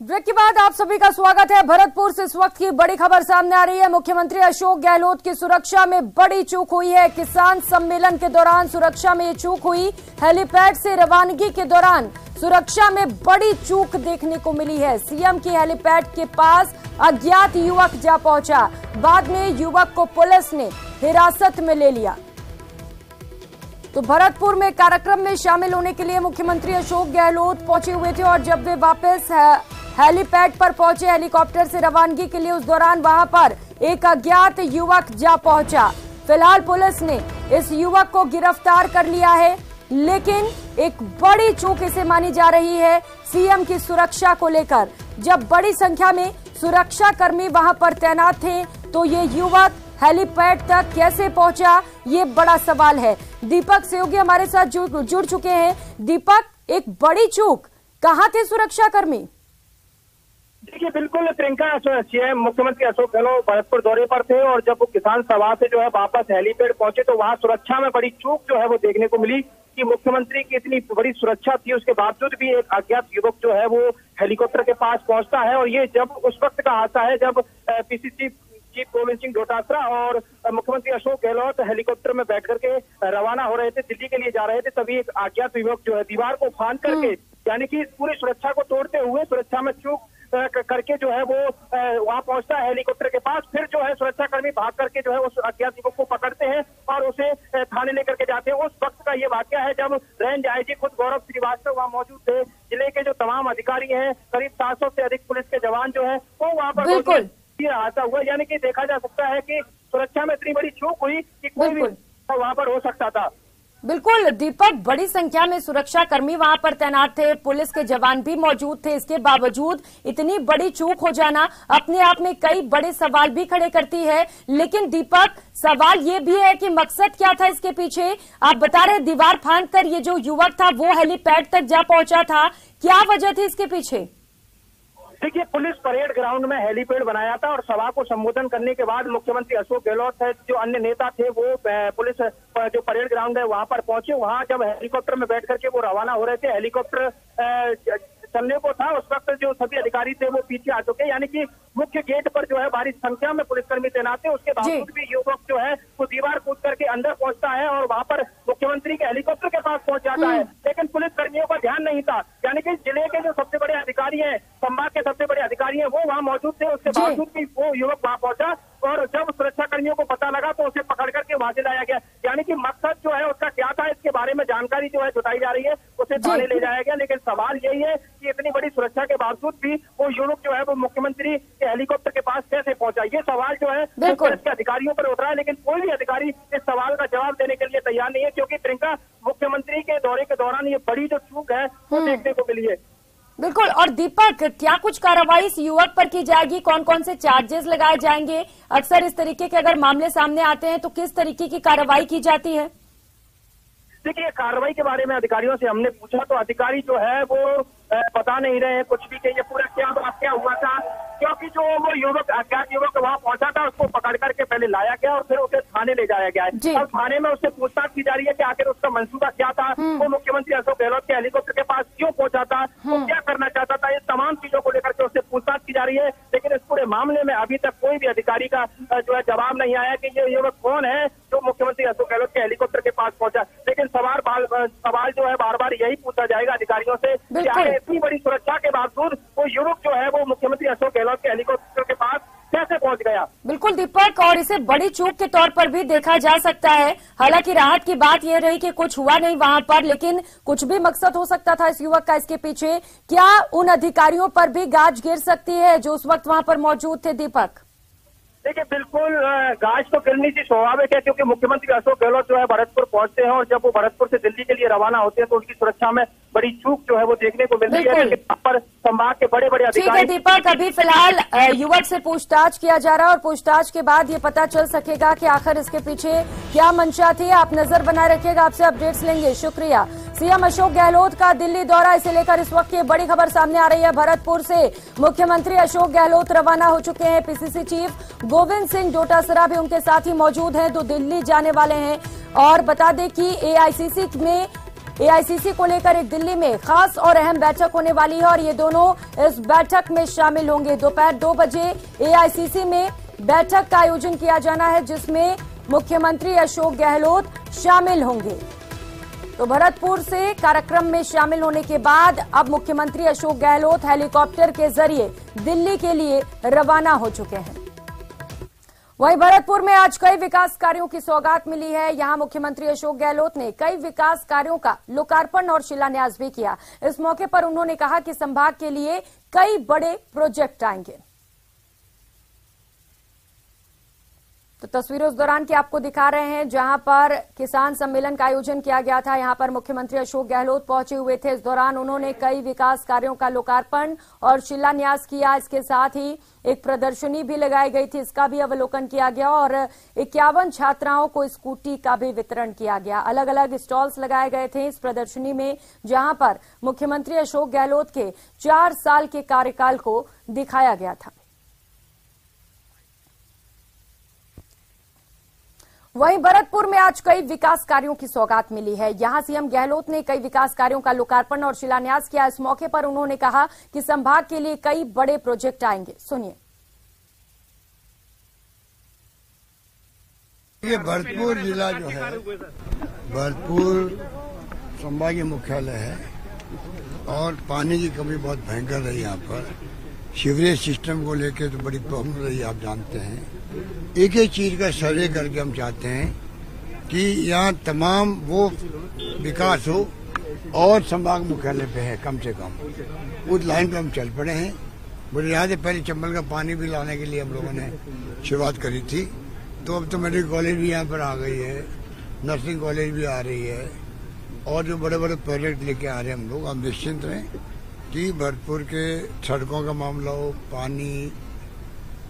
Break के बाद आप सभी का स्वागत है। भरतपुर से इस वक्त की बड़ी खबर सामने आ रही है। मुख्यमंत्री अशोक गहलोत की सुरक्षा में बड़ी चूक हुई है। किसान सम्मेलन के दौरान सुरक्षा में ये चूक हुई। हेलीपैड से रवानगी के दौरान सुरक्षा में बड़ी चूक देखने को मिली है। सीएम की हेलीपैड के पास अज्ञात युवक जा पहुंचा। बाद में युवक को पुलिस ने हिरासत में ले लिया। तो भरतपुर में कार्यक्रम में शामिल होने के लिए मुख्यमंत्री अशोक गहलोत पहुंचे हुए थे और जब वे वापस हेलीपैड पर पहुंचे हेलीकॉप्टर से रवानगी के लिए, उस दौरान वहां पर एक अज्ञात युवक जा पहुंचा। फिलहाल पुलिस ने इस युवक को गिरफ्तार कर लिया है, लेकिन एक बड़ी चूक इसे मानी जा रही है सीएम की सुरक्षा को लेकर। जब बड़ी संख्या में सुरक्षा कर्मी वहां पर तैनात थे तो ये युवक हेलीपैड तक कैसे पहुंचा, ये बड़ा सवाल है। दीपक सहयोगी हमारे साथ जुड़ चुके हैं। दीपक, एक बड़ी चूक, कहां थे सुरक्षा कर्मी? देखिए, बिल्कुल प्रियंका, सीएम मुख्यमंत्री अशोक गहलोत भरतपुर दौरे पर थे और जब वो किसान सभा से जो है वापस हेलीपैड पहुंचे तो वहां सुरक्षा में बड़ी चूक जो है वो देखने को मिली कि मुख्यमंत्री की इतनी बड़ी सुरक्षा थी, उसके बावजूद भी एक अज्ञात युवक जो है वो हेलीकॉप्टर के पास पहुंचता है। और ये जब उस वक्त का हादसा है जब पीसीसी चीफ गोविंद सिंह डोटासरा और मुख्यमंत्री अशोक गहलोत हेलीकॉप्टर में बैठ करके रवाना हो रहे थे, दिल्ली के लिए जा रहे थे। तभी एक अज्ञात युवक जो है दीवार को फांद करके, यानी कि पूरी सुरक्षा को तोड़ते हुए सुरक्षा में चूक करके जो है वो वहां पहुंचता है हेलीकॉप्टर के पास। फिर जो है सुरक्षाकर्मी भाग करके जो है उस अज्ञात युवक को पकड़ते हैं और उसे थाने लेकर के जाते हैं। उस वक्त का ये वाकया है जब रेंज आईजी खुद गौरव श्रीवास्तव वहां मौजूद थे। जिले के जो तमाम अधिकारी हैं, करीब 700 से अधिक पुलिस के जवान जो है वो वहां पर ये आता हुआ, यानी कि देखा जा सकता है कि सुरक्षा में इतनी बड़ी चूक हुई कि कोई भी वहां पर हो सकता था। बिल्कुल दीपक, बड़ी संख्या में सुरक्षा कर्मी वहां पर तैनात थे, पुलिस के जवान भी मौजूद थे। इसके बावजूद इतनी बड़ी चूक हो जाना अपने आप में कई बड़े सवाल भी खड़े करती है। लेकिन दीपक, सवाल ये भी है कि मकसद क्या था इसके पीछे? आप बता रहे दीवार फांदकर ये जो युवक था वो हेलीपैड तक जा पहुंचा था, क्या वजह थी इसके पीछे? देखिए, पुलिस परेड ग्राउंड में हेलीपैड बनाया था और सभा को संबोधन करने के बाद मुख्यमंत्री अशोक गहलोत है, जो अन्य नेता थे, वो पुलिस जो परेड ग्राउंड है वहां पर पहुंचे। वहां जब हेलीकॉप्टर में बैठ करके वो रवाना हो रहे थे, हेलीकॉप्टर चलने को था, उस वक्त जो सभी अधिकारी थे वो पीछे आ चुके, यानी कि मुख्य गेट पर जो है भारी संख्या में पुलिसकर्मी तैनात थे। उसके बावजूद भी युवक जो है वो दीवार कूद करके अंदर पहुंचता है और वहां पर मुख्यमंत्री के हेलीकॉप्टर के पास पहुंच जाता है। लेकिन पुलिस कर्मियों का ध्यान नहीं था, यानी कि जिले के जो सबसे बड़े अधिकारी हैं, संभाग के सबसे बड़े अधिकारी हैं, वो वहां मौजूद थे। उसके बावजूद भी वो युवक वहां पहुंचा और जब सुरक्षा कर्मियों को पता लगा तो उसे पकड़ करके वहां से लाया गया। यानी कि मकसद जो है उसका क्या था, इसके बारे में जानकारी जो है जुटाई जा रही है, उसे थाने ले जाया गया। लेकिन सवाल यही है कि इतनी बड़ी सुरक्षा के बावजूद भी वो युवक जो है वो मुख्यमंत्री के हेलीकॉप्टर के पास कैसे पहुंचा, ये सवाल जो है पुलिस के अधिकारियों पर उठ रहा है। लेकिन कोई भी अधिकारी इस सवाल का जवाब देने के लिए तैयार नहीं है, क्योंकि प्रियंका, मुख्यमंत्री के दौरे के दौरान ये बड़ी जो चूक है वो देखने को मिली है। बिल्कुल। और दीपक, क्या कुछ कार्रवाई इस युवक पर की जाएगी? कौन कौन से चार्जेस लगाए जाएंगे? अक्सर इस तरीके के अगर मामले सामने आते हैं तो किस तरीके की कार्रवाई की जाती है? देखिए, कार्रवाई के बारे में अधिकारियों से हमने पूछा तो अधिकारी जो है वो बता नहीं रहे हैं कुछ भी कि ये पूरा क्या वाकया हुआ था, क्योंकि जो वो युवक अज्ञात युवक वहां पहुंचा था उसको पकड़ करके पहले लाया गया और फिर उसे थाने ले जाया गया है। और थाने में उससे पूछताछ की जा रही है कि आखिर उसका मंसूबा क्या था, वो मुख्यमंत्री अशोक गहलोत के हेलीकॉप्टर के पास क्यों पहुंचा था, वो क्या करना चाहता था, ये तमाम चीजों को लेकर के उससे पूछताछ की जा रही है। लेकिन इस पूरे मामले में अभी तक कोई भी अधिकारी का जो है जवाब नहीं आया कि ये युवक कौन है जो मुख्यमंत्री अशोक गहलोत के हेलीकॉप्टर के पास पहुंचा। लेकिन सवाल जो है बार बार यही पूछा जाएगा अधिकारियों से कि इतनी बड़ी सुरक्षा के बावजूद वो युवक जो है वो मुख्यमंत्री अशोक गहलोत के हेलीकॉप्टर के पास कैसे पहुंच गया। बिल्कुल दीपक, और इसे बड़ी चूक के तौर पर भी देखा जा सकता है। हालांकि राहत की बात यह रही कि कुछ हुआ नहीं वहां पर, लेकिन कुछ भी मकसद हो सकता था इस युवक का इसके पीछे। क्या उन अधिकारियों पर भी गाज गिर सकती है जो उस वक्त वहां पर मौजूद थे? दीपक, देखिए, बिल्कुल गाज तो गिरनी सी स्वाभाविक है, क्योंकि मुख्यमंत्री अशोक गहलोत जो है भरतपुर पहुंचते हैं और जब वो भरतपुर से दिल्ली के लिए रवाना होते हैं तो उनकी सुरक्षा में बड़ी चूक जो है वो देखने को मिल रही है। लेकिन यहाँ पर संभाग के बड़े बड़े अधिकारी। ठीक है दीपक, अभी फिलहाल युवक से पूछताछ किया जा रहा है और पूछताछ के बाद ये पता चल सकेगा कि आखिर इसके पीछे क्या मंशा थी। आप नजर बनाए रखिएगा, आपसे अपडेट्स लेंगे। शुक्रिया। सीएम अशोक गहलोत का दिल्ली दौरा, इसे लेकर इस वक्त की बड़ी खबर सामने आ रही है। भरतपुर से मुख्यमंत्री अशोक गहलोत रवाना हो चुके हैं। पीसीसी चीफ गोविंद सिंह डोटासरा भी उनके साथ ही मौजूद हैं, तो दिल्ली जाने वाले हैं। और बता दें कि एआईसीसी में एआईसीसी को लेकर एक दिल्ली में खास और अहम बैठक होने वाली है और ये दोनों इस बैठक में शामिल होंगे। दोपहर 2 बजे एआईसीसी में बैठक का आयोजन किया जाना है, जिसमें मुख्यमंत्री अशोक गहलोत शामिल होंगे। तो भरतपुर से कार्यक्रम में शामिल होने के बाद अब मुख्यमंत्री अशोक गहलोत हेलीकॉप्टर के जरिए दिल्ली के लिए रवाना हो चुके हैं। वहीं भरतपुर में आज कई विकास कार्यों की सौगात मिली है। यहां मुख्यमंत्री अशोक गहलोत ने कई विकास कार्यों का लोकार्पण और शिलान्यास भी किया। इस मौके पर उन्होंने कहा कि संभाग के लिए कई बड़े प्रोजेक्ट आएंगे। तो तस्वीरें उस दौरान की आपको दिखा रहे हैं जहां पर किसान सम्मेलन का आयोजन किया गया था। यहां पर मुख्यमंत्री अशोक गहलोत पहुंचे हुए थे। इस दौरान उन्होंने कई विकास कार्यों का लोकार्पण और शिलान्यास किया। इसके साथ ही एक प्रदर्शनी भी लगाई गई थी, इसका भी अवलोकन किया गया और 51 छात्राओं को स्कूटी का भी वितरण किया गया। अलग अलग स्टॉल्स लगाए गए थे इस प्रदर्शनी में, जहां पर मुख्यमंत्री अशोक गहलोत के 4 साल के कार्यकाल को दिखाया गया था। वहीं भरतपुर में आज कई विकास कार्यों की सौगात मिली है। यहां सीएम गहलोत ने कई विकास कार्यों का लोकार्पण और शिलान्यास किया। इस मौके पर उन्होंने कहा कि संभाग के लिए कई बड़े प्रोजेक्ट आएंगे। सुनिए। ये भरतपुर जिला जो है, भरतपुर संभागीय मुख्यालय है और पानी की कमी बहुत भयंकर रही। यहाँ पर सीवरेज सिस्टम को लेकर तो बड़ी प्रॉब्लम रही, आप जानते हैं। एक एक चीज का सर्वे करके हम चाहते हैं कि यहाँ तमाम वो विकास हो और संभाग मुख्यालय पे है कम से कम। उस लाइन पे हम चल पड़े हैं। मुझे याद है पहले चंबल का पानी भी लाने के लिए हम लोगों ने शुरुआत करी थी। तो अब तो मेडिकल कॉलेज भी यहाँ पर आ गई है, नर्सिंग कॉलेज भी आ रही है और जो बड़े बड़े प्रोजेक्ट लेके आ रहे हैं हम लोग। हम निश्चिंत रहें कि भरतपुर के सड़कों का मामला हो, पानी,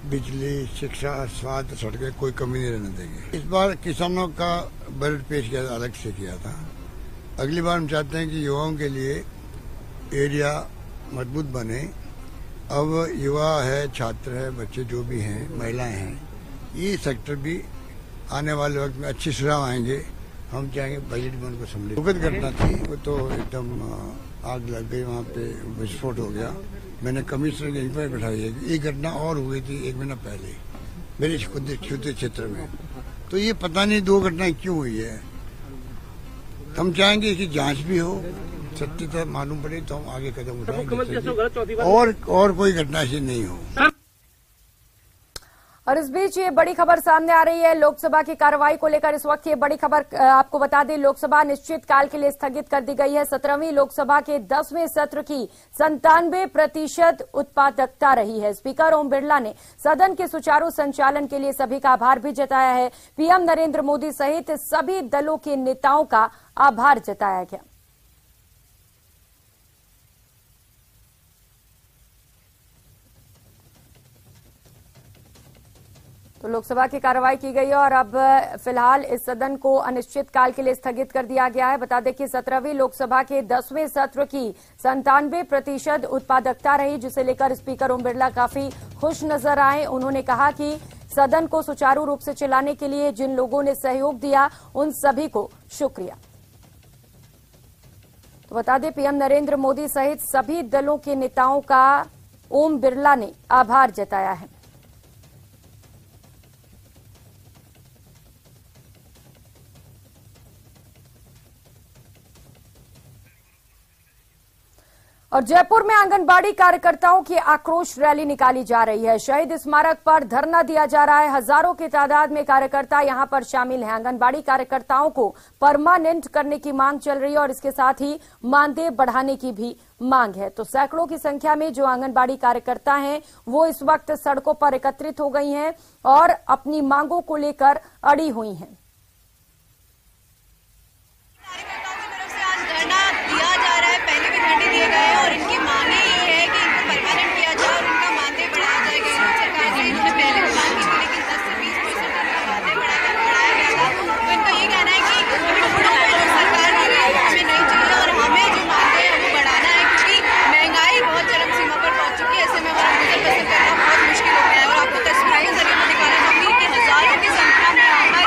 बिजली, शिक्षा, स्वास्थ्य, सड़कें, कोई कमी नहीं रहने देंगे। इस बार किसानों का बजट पेश किया, अलग से किया था। अगली बार हम चाहते हैं कि युवाओं के लिए एरिया मजबूत बने। अब युवा है, छात्र है, बच्चे जो भी हैं, महिलाएं हैं, ये सेक्टर भी आने वाले वक्त में अच्छी सुझाव आएंगे। हम चाहेंगे बजट में उनको सम्मिलित। दुखद घटना थी, वो तो एकदम आग लग गई, वहाँ पे विस्फोट हो गया। मैंने कमिश्नर की इंक्वायरी बैठाई है। एक घटना और हुई थी 1 महीना पहले मेरे खुद क्षेत्र में। तो ये पता नहीं 2 घटनाएं क्यों हुई है। हम चाहेंगे कि जांच भी हो, सत्यता मालूम पड़े तो हम आगे कदम उठाएंगे और कोई घटना ऐसी नहीं हो। और इस बीच ये बड़ी खबर सामने आ रही है लोकसभा की कार्रवाई को लेकर। इस वक्त ये बड़ी खबर आपको बता दें, लोकसभा निश्चित काल के लिए स्थगित कर दी गई है। 17वीं लोकसभा के 10वें सत्र की 97% उत्पादकता रही है। स्पीकर ओम बिरला ने सदन के सुचारू संचालन के लिए सभी का आभार भी जताया है। पीएम नरेंद्र मोदी सहित सभी दलों के नेताओं का आभार जताया गया। तो लोकसभा की कार्रवाई की गई है और अब फिलहाल इस सदन को अनिश्चित काल के लिए स्थगित कर दिया गया है। बता दें कि 17वीं लोकसभा के 10वें सत्र की 97% उत्पादकता रही, जिसे लेकर स्पीकर ओम बिरला काफी खुश नजर आए। उन्होंने कहा कि सदन को सुचारू रूप से चलाने के लिए जिन लोगों ने सहयोग दिया उन सभी को शुक्रिया। तो बता दें पीएम नरेंद्र मोदी सहित सभी दलों के नेताओं का ओम बिरला ने आभार जताया है। और जयपुर में आंगनबाड़ी कार्यकर्ताओं की आक्रोश रैली निकाली जा रही है। शहीद स्मारक पर धरना दिया जा रहा है। हजारों की तादाद में कार्यकर्ता यहां पर शामिल हैं। आंगनबाड़ी कार्यकर्ताओं को परमानेंट करने की मांग चल रही है और इसके साथ ही मानदेय बढ़ाने की भी मांग है। तो सैकड़ों की संख्या में जो आंगनबाड़ी कार्यकर्ता हैं वो इस वक्त सड़कों पर एकत्रित हो गई हैं और अपनी मांगों को लेकर अड़ी हुई हैं। दिए गए और इनकी मांगे ये है कि इनको परमानेंट किया जाए और इनका मानदेय बढ़ाया जाएगा। सरकार ने इन्होंने पहले भी मांग की थी, लेकिन 10 से 20% इनका मानदेय बढ़ाया गया था। तो इनका ये कहना है कि सरकार ने हमें नहीं चाहिए और हमें जो मानदेय है वो बढ़ाना है, क्योंकि महंगाई बहुत चरम सीमा पर पहुंच चुकी है। ऐसे में हमारा गुजर बसर करना बहुत मुश्किल हो गया है। और आपको तस्वीरों के जरिए मैं दिखाना चाहूंगी कि हजारों की संख्या में यहाँ पर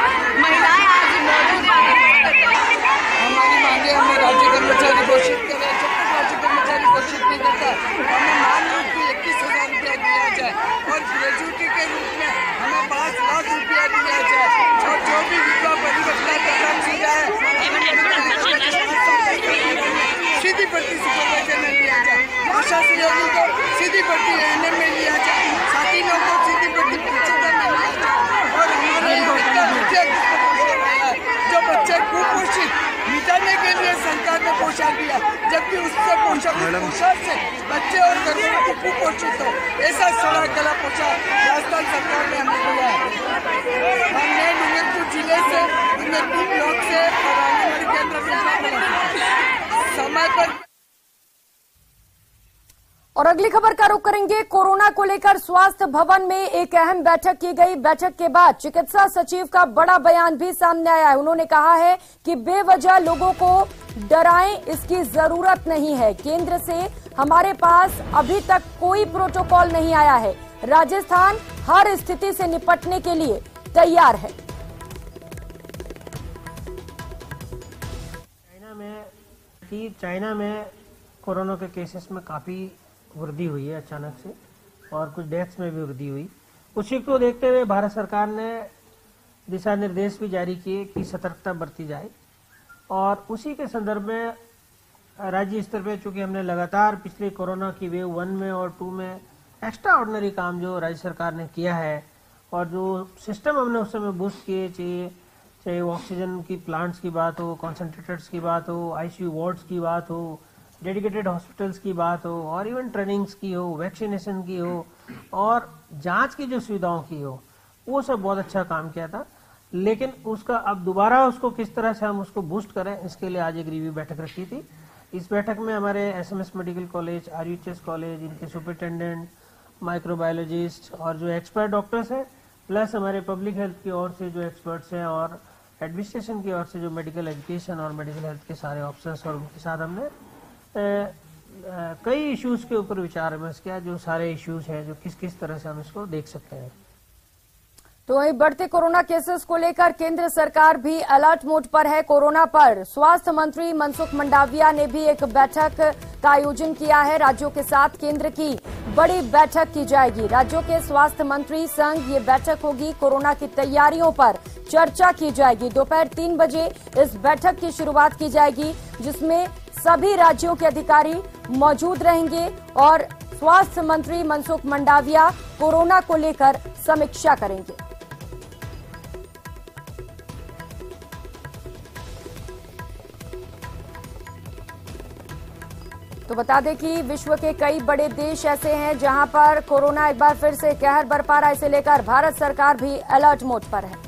कि उससे पोषण से बच्चे और गर्भवती कुपोषित हो, ऐसा सड़ा गला पोछा राजस्थान सरकार ने हमें दिया है। हमने डूंगरपुर जिले से, डूंगरपुर ब्लॉक से और आंगनबाड़ी केंद्र समय पर। और अगली खबर का रुख करेंगे। कोरोना को लेकर स्वास्थ्य भवन में एक अहम बैठक की गई। बैठक के बाद चिकित्सा सचिव का बड़ा बयान भी सामने आया है। उन्होंने कहा है कि बेवजह लोगों को डराएं, इसकी जरूरत नहीं है। केंद्र से हमारे पास अभी तक कोई प्रोटोकॉल नहीं आया है। राजस्थान हर स्थिति से निपटने के लिए तैयार है। चाइना में कोरोना के केसेस में काफी वृद्धि हुई है अचानक से, और कुछ डेथ्स में भी वृद्धि हुई। उसी को देखते हुए भारत सरकार ने दिशा निर्देश भी जारी किए कि सतर्कता बरती जाए, और उसी के संदर्भ में राज्य स्तर पे चूंकि हमने लगातार पिछले कोरोना की वेव 1 में और 2 में एक्स्ट्रा ऑर्डिनरी काम जो राज्य सरकार ने किया है, और जो सिस्टम हमने उस समय बूस्ट किए, चाहे वो ऑक्सीजन की प्लांट्स की बात हो, कॉन्सेंट्रेटर्स की बात हो, आईसीयू वार्ड्स की बात हो, डेडिकेटेड हॉस्पिटल्स की बात हो, और इवन ट्रेनिंग्स की हो, वैक्सीनेशन की हो, और जांच की जो सुविधाओं की हो, वो सब बहुत अच्छा काम किया था। लेकिन उसका अब दोबारा उसको किस तरह से हम उसको बूस्ट करें, इसके लिए आज एक रिव्यू बैठक रखी थी। इस बैठक में हमारे SMS medical college, RUHS college, इनके सुपरिटेंडेंट, माइक्रोबायोलॉजिस्ट और जो एक्सपर्ट डॉक्टर्स हैं, प्लस हमारे पब्लिक हेल्थ की ओर से जो एक्सपर्ट्स हैं, और एडमिनिस्ट्रेशन की ओर से जो मेडिकल एजुकेशन और मेडिकल हेल्थ के सारे ऑफिसर्स, और उनके साथ हमने कई इश्यूज के ऊपर विचार विमर्श किया। जो सारे इश्यूज हैं, जो किस किस तरह से हम इसको देख सकते हैं। तो वहीं बढ़ते कोरोना केसेस को लेकर केंद्र सरकार भी अलर्ट मोड पर है। कोरोना पर स्वास्थ्य मंत्री मनसुख मंडाविया ने भी एक बैठक का आयोजन किया है। राज्यों के साथ केंद्र की बड़ी बैठक की जाएगी। राज्यों के स्वास्थ्य मंत्री संग ये बैठक होगी। कोरोना की तैयारियों पर चर्चा की जाएगी। दोपहर 3 बजे इस बैठक की शुरुआत की जाएगी, जिसमें सभी राज्यों के अधिकारी मौजूद रहेंगे और स्वास्थ्य मंत्री मनसुख मंडाविया कोरोना को लेकर समीक्षा करेंगे। तो बता दें कि विश्व के कई बड़े देश ऐसे हैं जहां पर कोरोना एक बार फिर से कहर बरपा रहा है। इसे लेकर भारत सरकार भी अलर्ट मोड पर है।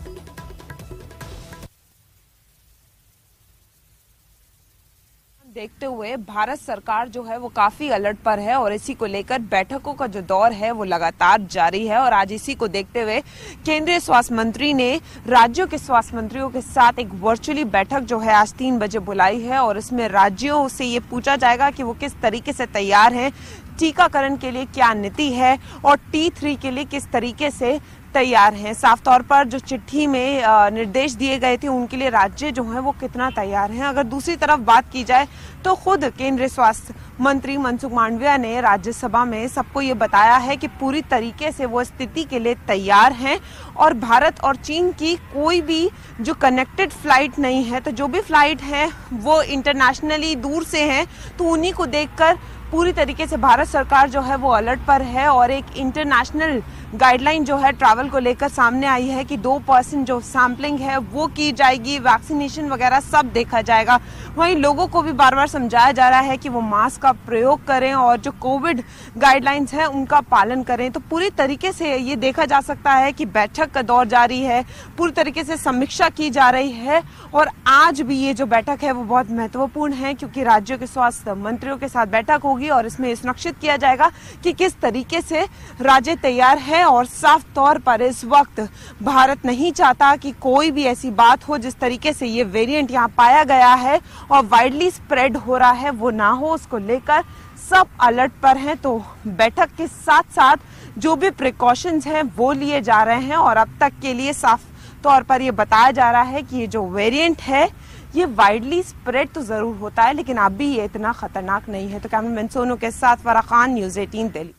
देखते हुए भारत सरकार जो है वो काफी अलर्ट पर है, और इसी को लेकर बैठकों का जो दौर है वो लगातार जारी है। और आज इसी को देखते हुए केंद्रीय स्वास्थ्य मंत्री ने राज्यों के स्वास्थ्य मंत्रियों के साथ एक वर्चुअली बैठक जो है आज 3 बजे बुलाई है, और इसमें राज्यों से ये पूछा जाएगा कि वो किस तरीके से तैयार हैं, टीकाकरण के लिए क्या नीति है, और T3 के लिए किस तरीके से तैयार हैं। साफ तौर पर जो चिट्ठी में निर्देश दिए गए थे उनके लिए राज्य जो है वो कितना तैयार हैं। अगर दूसरी तरफ बात की जाए तो खुद केंद्रीय स्वास्थ्य मंत्री मनसुख मांडविया ने राज्यसभा में सबको ये बताया है कि पूरी तरीके से वो स्थिति के लिए तैयार हैं, और भारत और चीन की कोई भी जो कनेक्टेड फ्लाइट नहीं है, तो जो भी फ्लाइट है वो इंटरनेशनली दूर से हैं, तो उन्हीं को देखकर पूरी तरीके से भारत सरकार जो है वो अलर्ट पर है। और एक इंटरनेशनल गाइडलाइन जो है ट्रैवल को लेकर सामने आई है कि 2% जो सैंपलिंग है वो की जाएगी, वैक्सीनेशन वगैरह सब देखा जाएगा। वहीं लोगों को भी बार बार समझाया जा रहा है कि वो मास्क का प्रयोग करें और जो कोविड गाइडलाइंस है उनका पालन करें। तो पूरी तरीके से ये देखा जा सकता है कि बैठक का दौर जारी है, पूरी तरीके से समीक्षा की जा रही है। और आज भी ये जो बैठक है वो बहुत महत्वपूर्ण है, क्योंकि राज्यों के स्वास्थ्य मंत्रियों के साथ बैठक होगी, और इसमें सुनिश्चित किया जाएगा कि किस तरीके से राज्य तैयार है। और साफ तौर पर इस वक्त भारत नहीं चाहता कि कोई भी ऐसी बात हो जिस तरीके से ये वेरिएंट यहाँ पाया गया है और वाइडली स्प्रेड हो रहा है वो ना हो, उसको लेकर सब अलर्ट पर हैं। तो बैठक के साथ साथ जो भी प्रिकॉशंस हैं वो लिए जा रहे हैं, और अब तक के लिए साफ तौर पर यह बताया जा रहा है कि ये जो वेरिएंट है ये वाइडली स्प्रेड तो जरूर होता है, लेकिन अभी ये इतना खतरनाक नहीं है। तो कैमरामैन सोनू के साथ फराह खान, न्यूज़ 18 दिल्ली।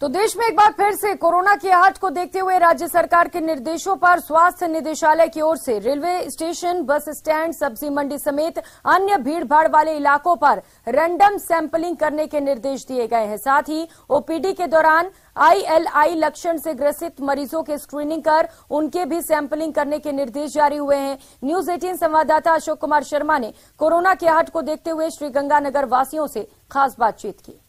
तो देश में एक बार फिर से कोरोना की आहट को देखते हुए राज्य सरकार के निर्देशों पर स्वास्थ्य निदेशालय की ओर से रेलवे स्टेशन, बस स्टैंड, सब्जी मंडी समेत अन्य भीड़भाड़ वाले इलाकों पर रैंडम सैंपलिंग करने के निर्देश दिए गए हैं। साथ ही ओपीडी के दौरान ILI लक्षण से ग्रसित मरीजों के स्क्रीनिंग कर उनके भी सैंपलिंग करने के निर्देश जारी हुए हैं। न्यूज 18 संवाददाता अशोक कुमार शर्मा ने कोरोना की आहट को देखते हुए श्रीगंगानगर वासियों से खास बातचीत की।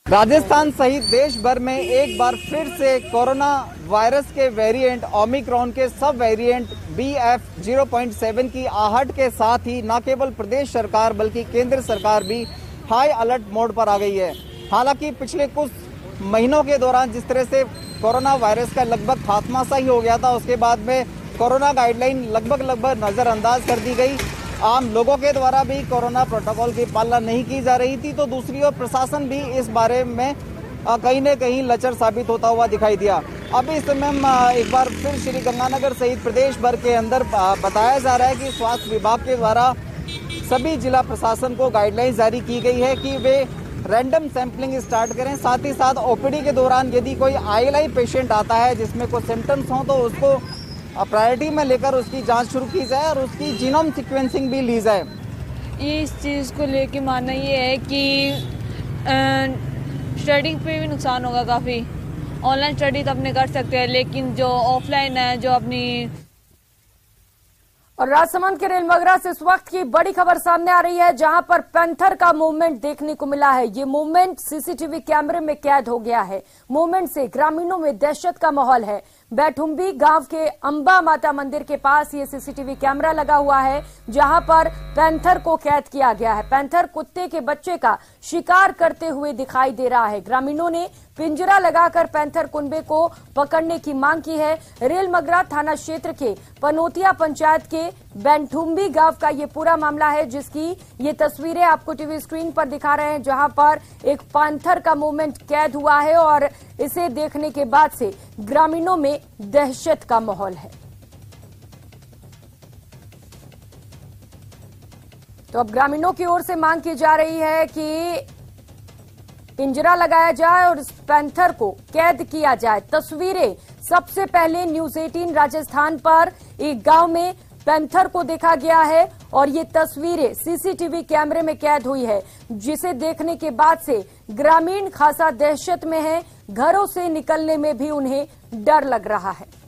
राजस्थान सहित देश भर में एक बार फिर से कोरोना वायरस के वेरिएंट ओमिक्रॉन के सब वेरिएंट BF 0.7 की आहट के साथ ही न केवल प्रदेश सरकार बल्कि केंद्र सरकार भी हाई अलर्ट मोड पर आ गई है। हालांकि पिछले कुछ महीनों के दौरान जिस तरह से कोरोना वायरस का लगभग खात्मा सा ही हो गया था, उसके बाद में कोरोना गाइडलाइन लगभग नजरअंदाज कर दी गई। आम लोगों के द्वारा भी कोरोना प्रोटोकॉल की पालना नहीं की जा रही थी, तो दूसरी ओर प्रशासन भी इस बारे में कहीं न कहीं लचर साबित होता हुआ दिखाई दिया। अब इस समय एक बार फिर श्रीगंगानगर सहित प्रदेश भर के अंदर बताया जा रहा है कि स्वास्थ्य विभाग के द्वारा सभी जिला प्रशासन को गाइडलाइंस जारी की गई है कि वे रैंडम सैंपलिंग स्टार्ट करें। साथ ही साथ ओपीडी के दौरान यदि कोई ILI पेशेंट आता है जिसमें कोई सिम्टम्स हों तो उसको प्रायोरिटी में लेकर उसकी जांच शुरू की जाए और उसकी जीनोम सीक्वेंसिंग भी ली जाए। ये इस चीज़ को लेके मानना ये है कि स्टडी पे भी नुकसान होगा काफ़ी। ऑनलाइन स्टडी तो अपने कर सकते हैं, लेकिन जो ऑफलाइन है, जो अपनी। और राजसमंद के रेलमगरा से इस वक्त की बड़ी खबर सामने आ रही है, जहां पर पैंथर का मूवमेंट देखने को मिला है। ये मूवमेंट CCTV कैमरे में कैद हो गया है। मूवमेंट से ग्रामीणों में दहशत का माहौल है। बैठुम्बी गांव के अंबा माता मंदिर के पास ये CCTV कैमरा लगा हुआ है, जहां पर पैंथर को कैद किया गया है। पैंथर कुत्ते के बच्चे का शिकार करते हुए दिखाई दे रहा है। ग्रामीणों ने पिंजरा लगाकर पैंथर कुनबे को पकड़ने की मांग की है। रेलमगरा थाना क्षेत्र के पनोतिया पंचायत के बैठुम्बी गांव का ये पूरा मामला है, जिसकी ये तस्वीरें आपको टीवी स्क्रीन पर दिखा रहे हैं, जहां पर एक पैंथर का मूवमेंट कैद हुआ है और इसे देखने के बाद से ग्रामीणों में दहशत का माहौल है। तो अब ग्रामीणों की ओर से मांग की जा रही है कि पिंजरा लगाया जाए और इस पैंथर को कैद किया जाए। तस्वीरें सबसे पहले न्यूज 18 राजस्थान पर एक गांव में पैंथर को देखा गया है और ये तस्वीरें CCTV कैमरे में कैद हुई है, जिसे देखने के बाद से ग्रामीण खासा दहशत में है। घरों से निकलने में भी उन्हें डर लग रहा है।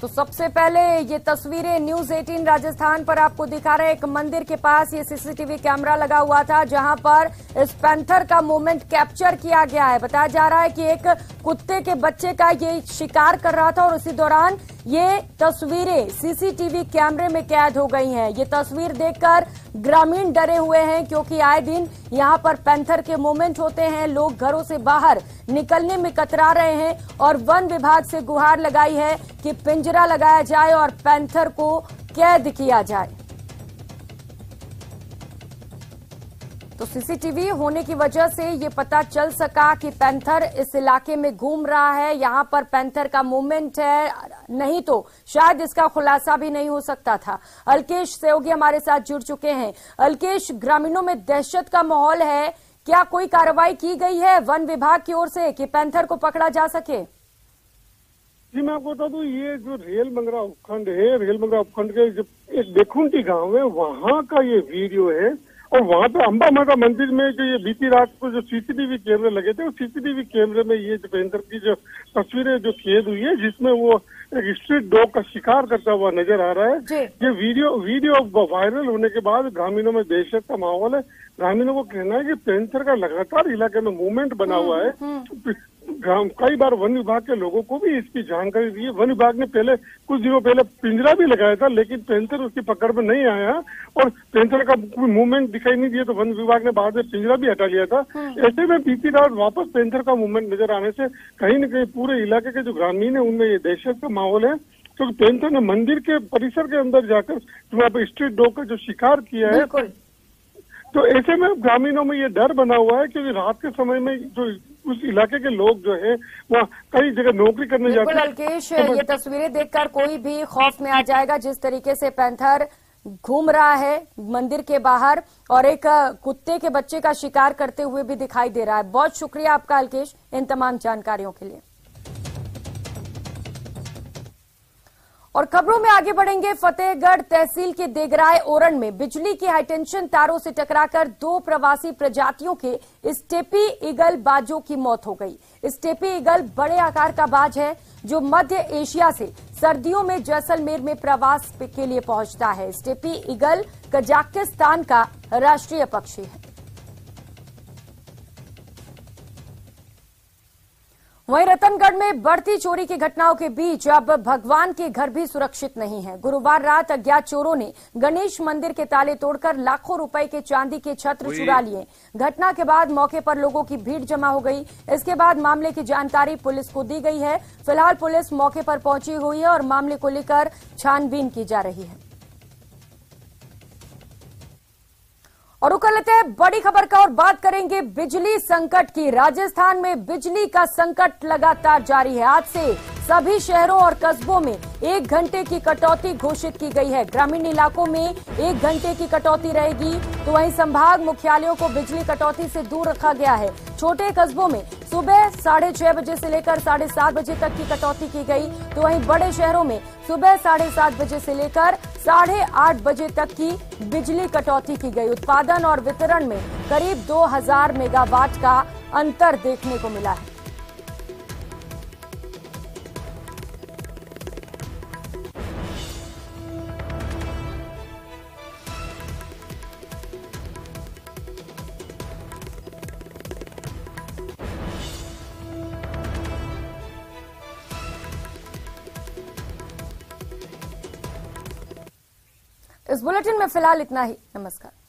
तो सबसे पहले ये तस्वीरें न्यूज 18 राजस्थान पर आपको दिखा रहे हैं। एक मंदिर के पास ये CCTV कैमरा लगा हुआ था, जहां पर इस पैंथर का मूवमेंट कैप्चर किया गया है। बताया जा रहा है कि एक कुत्ते के बच्चे का ये शिकार कर रहा था और उसी दौरान ये तस्वीरें CCTV कैमरे में कैद हो गई हैं। ये तस्वीर देखकर ग्रामीण डरे हुए हैं, क्योंकि आए दिन यहां पर पैंथर के मूवमेंट होते हैं। लोग घरों से बाहर निकलने में कतरा रहे हैं और वन विभाग से गुहार लगाई है कि पिंजरा लगाया जाए और पैंथर को कैद किया जाए। तो CCTV होने की वजह से ये पता चल सका कि पैंथर इस इलाके में घूम रहा है, यहां पर पैंथर का मूवमेंट है, नहीं तो शायद इसका खुलासा भी नहीं हो सकता था। अल्केश सेवगी हमारे साथ जुड़ चुके हैं। अल्केश, ग्रामीणों में दहशत का माहौल है, क्या कोई कार्रवाई की गई है वन विभाग की ओर से कि पैंथर को पकड़ा जा सके? जी, मैं आपको बता दूं, ये जो रेलमगरा उपखंड है, रेलमगरा उपखंड के जो एक देखुंटी गांव है, वहां का ये वीडियो है। और वहां पे अंबा माता मंदिर में जो ये बीती रात को जो CCTV कैमरे लगे थे, उस CCTV कैमरे में ये जो पैंथर की जो तस्वीरें जो कैद हुई है, जिसमें वो एक स्ट्रीट डॉग का शिकार करता हुआ नजर आ रहा है। ये वीडियो वायरल होने के बाद ग्रामीणों में दहशत का माहौल है। ग्रामीणों को कहना है कि पैंथर का लगातार इलाके में मूवमेंट बना हुआ है। कई बार वन विभाग के लोगों को भी इसकी जानकारी दी है। वन विभाग ने पहले कुछ दिनों पहले पिंजरा भी लगाया था, लेकिन पैंथर उसकी पकड़ में नहीं आया और पैंथर का कोई मूवमेंट दिखाई नहीं दिया, तो वन विभाग ने बाद में पिंजरा भी हटा लिया था। ऐसे में बीती रात वापस पैंथर का मूवमेंट नजर आने से कहीं न कहीं पूरे इलाके के जो ग्रामीण है उनमें ये दहशत का माहौल है, क्योंकि पैंथर ने मंदिर के परिसर के अंदर जाकर वहाँ पर स्ट्रीट डॉग का जो शिकार किया है। तो ऐसे में ग्रामीणों में ये डर बना हुआ है, क्योंकि रात के समय में जो उस इलाके के लोग जो है वहाँ कई जगह नौकरी करने जाते बिल्कुल हैं। अल्केश, ये तस्वीरें देखकर कोई भी खौफ में आ जाएगा। जिस तरीके से पैंथर घूम रहा है मंदिर के बाहर और एक कुत्ते के बच्चे का शिकार करते हुए भी दिखाई दे रहा है। बहुत शुक्रिया आपका अल्केश इन तमाम जानकारियों के लिए। और खबरों में आगे बढ़ेंगे। फतेहगढ़ तहसील के देगराय ओरण में बिजली की हाईटेंशन तारों से टकराकर 2 प्रवासी प्रजातियों के स्टेपी ईगल बाजों की मौत हो गई। स्टेपी ईगल बड़े आकार का बाज है जो मध्य एशिया से सर्दियों में जैसलमेर में प्रवास के लिए पहुंचता है। स्टेपी ईगल कजाकिस्तान का राष्ट्रीय पक्षी है। वहीं रतनगढ़ में बढ़ती चोरी की घटनाओं के बीच अब भगवान के घर भी सुरक्षित नहीं है। गुरुवार रात अज्ञात चोरों ने गणेश मंदिर के ताले तोड़कर लाखों रुपए के चांदी के छत्र चुरा लिए। घटना के बाद मौके पर लोगों की भीड़ जमा हो गई। इसके बाद मामले की जानकारी पुलिस को दी गई है। फिलहाल पुलिस मौके पर पहुंची हुई है और मामले को लेकर छानबीन की जा रही है। और रुक लेते हैं बड़ी खबर का और बात करेंगे बिजली संकट की। राजस्थान में बिजली का संकट लगातार जारी है। आज से सभी शहरों और कस्बों में 1 घंटे की कटौती घोषित की गई है। ग्रामीण इलाकों में 1 घंटे की कटौती रहेगी, तो वहीं संभाग मुख्यालयों को बिजली कटौती से दूर रखा गया है। छोटे कस्बों में सुबह 6:30 बजे से लेकर 7:30 बजे तक की कटौती की गई, तो वहीं बड़े शहरों में सुबह 7:30 बजे से लेकर 8:30 बजे तक की बिजली कटौती की गई। उत्पादन और वितरण में करीब 2000 मेगावाट का अंतर देखने को मिला है। इस बुलेटिन में फिलहाल इतना ही। नमस्कार।